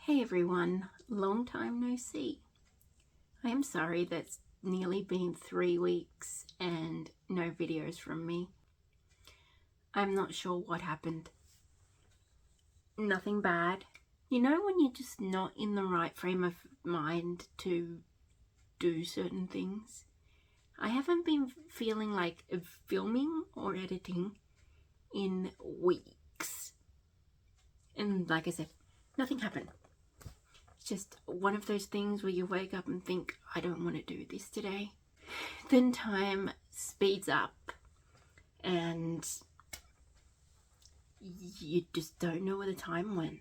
Hey everyone, long time no see. I am sorry that's nearly been 3 weeks and no videos from me. I'm not sure what happened. Nothing bad. You know when you're just not in the right frame of mind to do certain things? I haven't been feeling like filming or editing in weeks. And like I said, nothing happened. Just one of those things where you wake up and think, I don't want to do this today. Then time speeds up and you just don't know where the time went.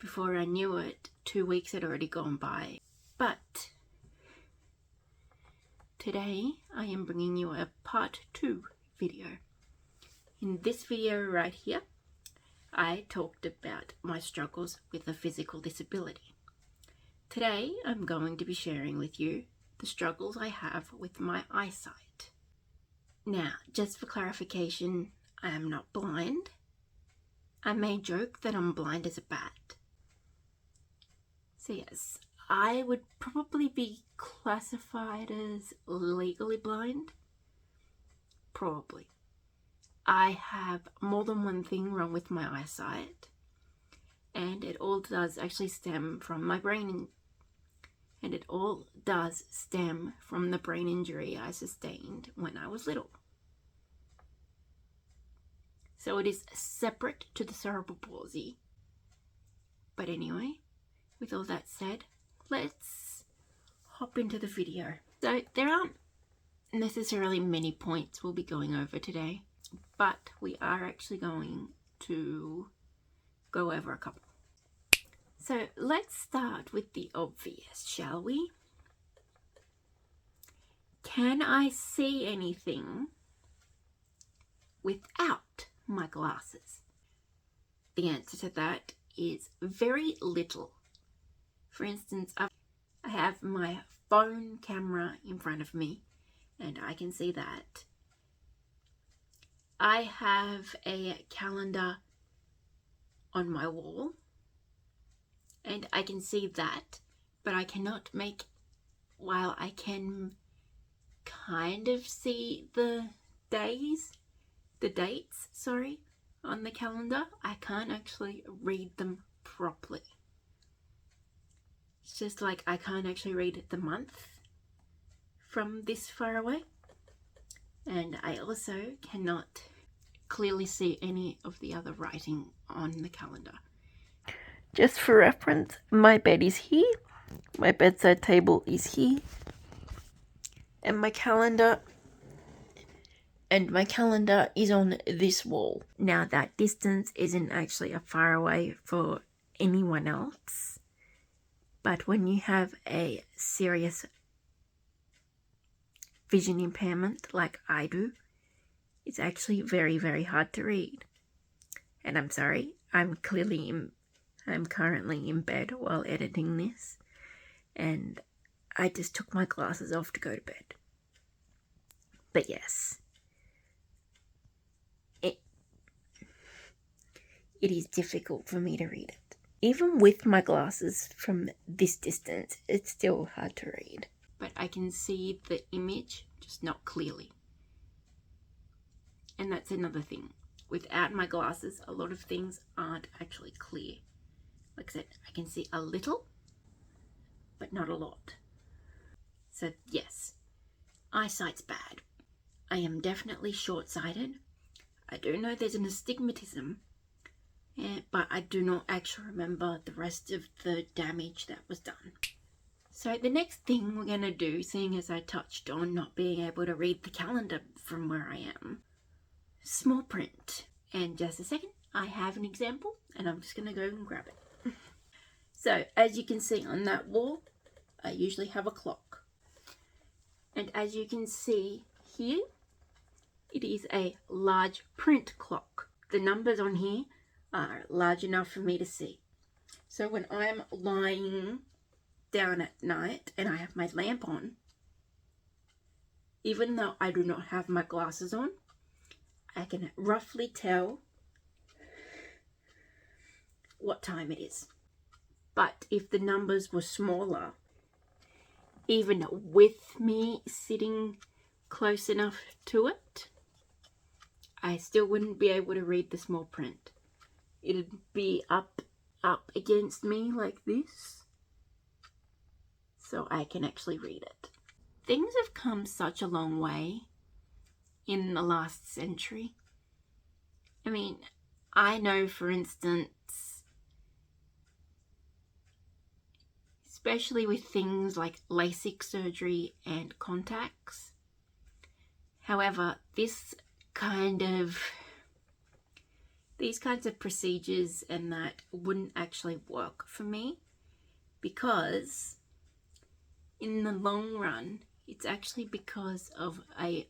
Before I knew it, 2 weeks had already gone by. But today I am bringing you a part 2 video. In this video right here, I talked about my struggles with a physical disability. Today, I'm going to be sharing with you the struggles I have with my eyesight. Now, just for clarification, I am not blind. I may joke that I'm blind as a bat. So yes, I would probably be classified as legally blind. Probably. I have more than one thing wrong with my eyesight, and it all does actually stem from my brain. And it all does stem from the brain injury I sustained when I was little. So it is separate to the cerebral palsy. But anyway, with all that said, let's hop into the video. So there aren't necessarily many points we'll be going over today, but we are actually going to go over a couple. So let's start with the obvious, shall we? Can I see anything without my glasses? The answer to that is very little. For instance, I have my phone camera in front of me and I can see that. I have a calendar on my wall, and I can see that, but I cannot make, while I can kind of see the dates, on the calendar, I can't actually read them properly. It's just like I can't actually read the month from this far away. And I also cannot clearly see any of the other writing on the calendar. Just for reference, my bed is here, my bedside table is here, and my calendar is on this wall. Now that distance isn't actually a far away for anyone else, but when you have a serious vision impairment like I do, it's actually very, very hard to read. And I'm sorry, I'm currently in bed while editing this, and I just took my glasses off to go to bed. But yes, it is difficult for me to read it. Even with my glasses from this distance, it's still hard to read. But I can see the image, just not clearly. And that's another thing. Without my glasses, a lot of things aren't actually clear. Like I said, I can see a little, but not a lot. So yes, eyesight's bad. I am definitely short-sighted. I do know there's an astigmatism, but I do not actually remember the rest of the damage that was done. So the next thing we're going to do, seeing as I touched on not being able to read the calendar from where I am, small print. And just a second, I have an example and I'm just going to go and grab it. So, as you can see on that wall, I usually have a clock. And as you can see here, it is a large print clock. The numbers on here are large enough for me to see. So when I'm lying down at night and I have my lamp on, even though I do not have my glasses on, I can roughly tell what time it is. But if the numbers were smaller, even with me sitting close enough to it, I still wouldn't be able to read the small print. It'd be up against me like this, so I can actually read it. Things have come such a long way in the last century. I mean, I know, for instance, especially with things like LASIK surgery and contacts. However, these kinds of procedures and that wouldn't actually work for me, because in the long run, it's actually because of a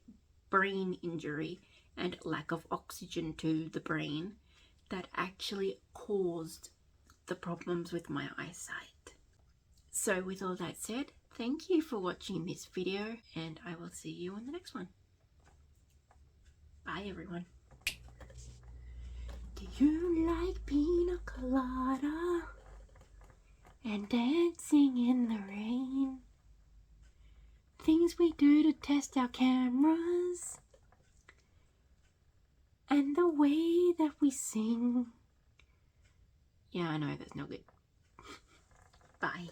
brain injury and lack of oxygen to the brain that actually caused the problems with my eyesight. So with all that said, thank you for watching this video, and I will see you on the next one. Bye everyone. Do you like pina colada and dancing in the rain? Things we do to test our cameras and the way that we sing. Yeah, I know that's no good. Bye.